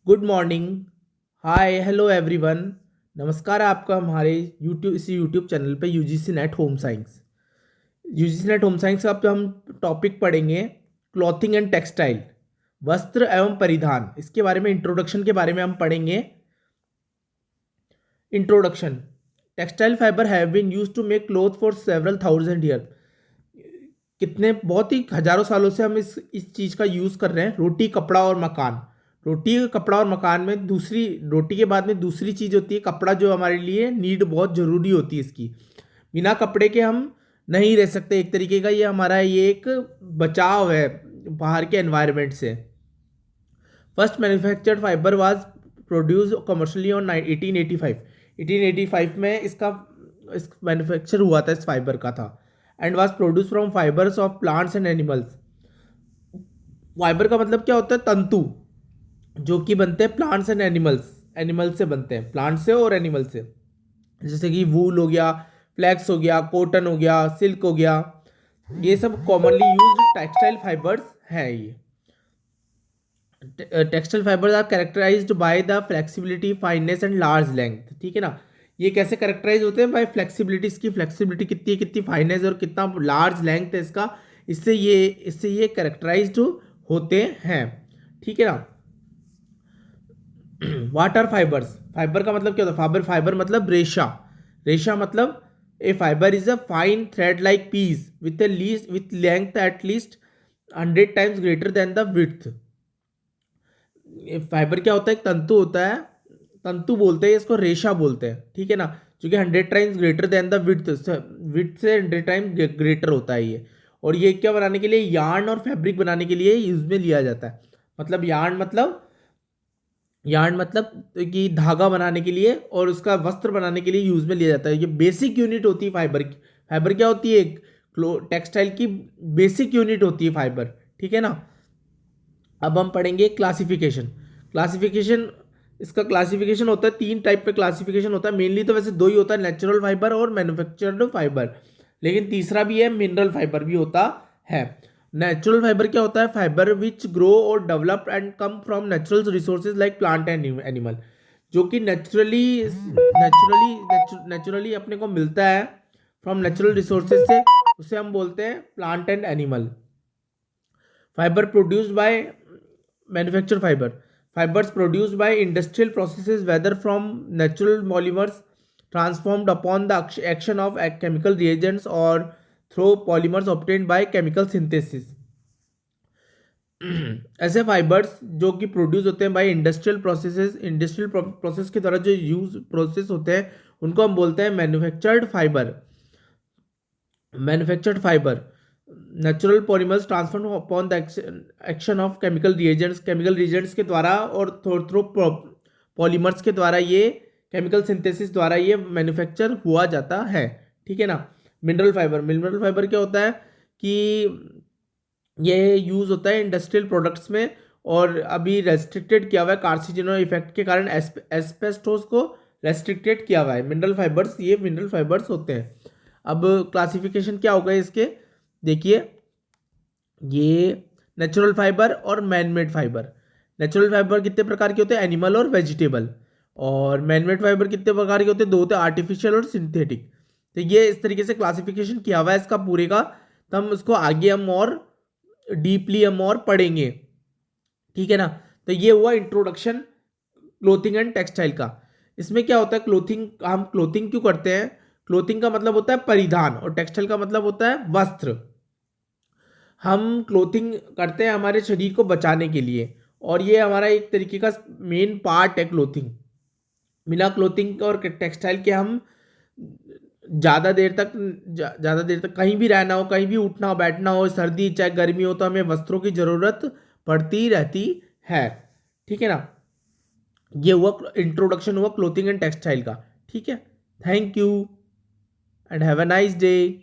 Good morning. Hi hello everyone. नमस्कार आपका हमारे इसी यूट्यूब चैनल पे UGC net home science. UGC net home science का पे हम टॉपिक पढ़ेंगे क्लॉथिंग एंड टेक्सटाइल, वस्त्र एवं परिधान। इसके बारे में इंट्रोडक्शन के बारे में हम पढ़ेंगे। Introduction. Textile fibre have been used to make cloth for several thousand year. कितने बहुत ही हजारों सालों से हम इस चीज़ का यूज़ कर रहे हैं। रोटी, कपड़ा और मकान। रोटी, कपड़ा और मकान में दूसरी, रोटी के बाद में दूसरी चीज़ होती है कपड़ा, जो हमारे लिए नीड बहुत ज़रूरी होती है इसकी। बिना कपड़े के हम नहीं रह सकते। एक तरीके का ये एक बचाव है बाहर के एनवायरनमेंट से। First manufactured fibre was produce commercially on 1885 में इस मैन्युफैक्चर हुआ था, इस फाइबर का था। And was produce from fibres of plants and animals. Fibre का मतलब क्या होता है? तंतु, जो कि बनते हैं प्लांट्स एंड एनिमल्स। एनिमल से बनते हैं, प्लांट से और एनिमल से। जैसे कि वूल हो गया, फ्लैक्स हो गया, कॉटन हो गया, सिल्क हो गया। ये सब कॉमनली यूज्ड टेक्सटाइल फाइबर्स हैं। ये textile fibres are characterised by the flexibility, fineness and large length. ठीक है ना। ये कैसे कैरेक्टराइज होते हैं? Bye flexibility. इसकी फ्लेक्सिबिलिटी कितनी है, कितनी फाइननेस और कितना लार्ज लेंथ है इसका, इससे ये कैरेक्टराइज्ड होते हैं। ठीक है ना। What are fibres? फाइबर का मतलब क्या होता है? फाइबर मतलब रेशा। रेशा मतलब a fibre is a fine thread like piece with length at least 100 times greater than the width. Fibre क्या होता है? एक तंतु होता है, तंतु बोलते हैं इसको, रेशा बोलते हैं। ठीक है ना। जो कि 100 times greater than the width, width से 100 टाइम ग्रेटर होता है ये। और ये क्या बनाने के लिए? यार्न और फैब्रिक बनाने के लिए यूज में लिया जाता है। मतलब यार्न मतलब कि धागा बनाने के लिए और उसका वस्त्र बनाने के लिए यूज में लिया जाता है। ये बेसिक यूनिट होती है फाइबर की। फाइबर क्या होती है? एक टेक्सटाइल की बेसिक यूनिट होती है फाइबर। ठीक है ना। अब हम पढ़ेंगे क्लासिफिकेशन। क्लासिफिकेशन, इसका क्लासिफिकेशन होता है तीन टाइप पे क्लासिफिकेशन होता है। मेनली तो वैसे दो ही होता है, नेचुरल फाइबर और मैन्युफैक्चर्ड फाइबर। लेकिन तीसरा भी है, मिनरल फाइबर भी होता है। नेचुरल फाइबर क्या होता है? फाइबर विच ग्रो और develop and come from natural resources like plant and animal. जो कि नेचुरली अपने को मिलता है फ्रॉम नेचुरल रिसोर्सेज से, उसे हम बोलते हैं plant and animal. Fibre produced by manufacture fibre, fibers produced by industrial processes, whether from natural polymers transformed upon the action of chemical reagents or through polymers obtained by chemical synthesis। ऐसे fibres जो कि produce होते हैं bye industrial process के द्वारा, जो use process होते हैं, उनको हम बोलते हैं manufactured fibre. Manufactured fibre natural polymers transfer upon the action of chemical reagents के द्वारा और थ्रू पॉलीमर्स के द्वारा, ये केमिकल सिंथेसिस द्वारा ये मैन्युफैक्चर हुआ जाता है। ठीक है ना। मिनरल फाइबर क्या होता है कि ये यूज होता है इंडस्ट्रियल प्रोडक्ट्स में, और अभी रेस्ट्रिक्टेड किया हुआ है कार्सिनोजेनिक इफेक्ट के कारण। एस्बेस्टोस को रेस्ट्रिक्टेड किया हुआ है। मिनरल फाइबर्स होते हैं। अब क्लासिफिकेशन क्या होगा इसके? देखिए, ये नेचुरल फाइबर और मैनमेड फाइबर। नेचुरल फाइबर कितने प्रकार के होते हैं? एनिमल और वेजिटेबल। और मैनमेड फाइबर कितने प्रकार के होते हैं? दो होते हैं, आर्टिफिशियल और सिंथेटिक। तो ये इस तरीके से क्लासिफिकेशन किया हुआ है इसका पूरे का। तो हम इसको आगे हम और डीपली हम और पढ़ेंगे। ठीक है ना। तो ये हुआ इंट्रोडक्शन क्लोथिंग एंड टेक्सटाइल का। इसमें क्या होता है? हम क्लोथिंग क्यों करते हैं? क्लोथिंग का मतलब होता है परिधान, और टेक्सटाइल का मतलब होता है वस्त्र। हम क्लोथिंग करते हैं हमारे शरीर को बचाने के लिए, और ये हमारा एक तरीके का मेन पार्ट है क्लोथिंग। बिना क्लोथिंग और टेक्सटाइल के हम ज़्यादा देर तक कहीं भी रहना हो, कहीं भी उठना हो, बैठना हो, सर्दी चाहे गर्मी हो, तो हमें वस्त्रों की ज़रूरत पड़ती रहती है। ठीक है ना। ये हुआ इंट्रोडक्शन, हुआ क्लोथिंग एंड टेक्सटाइल का। ठीक है। Thank you and have a nice day.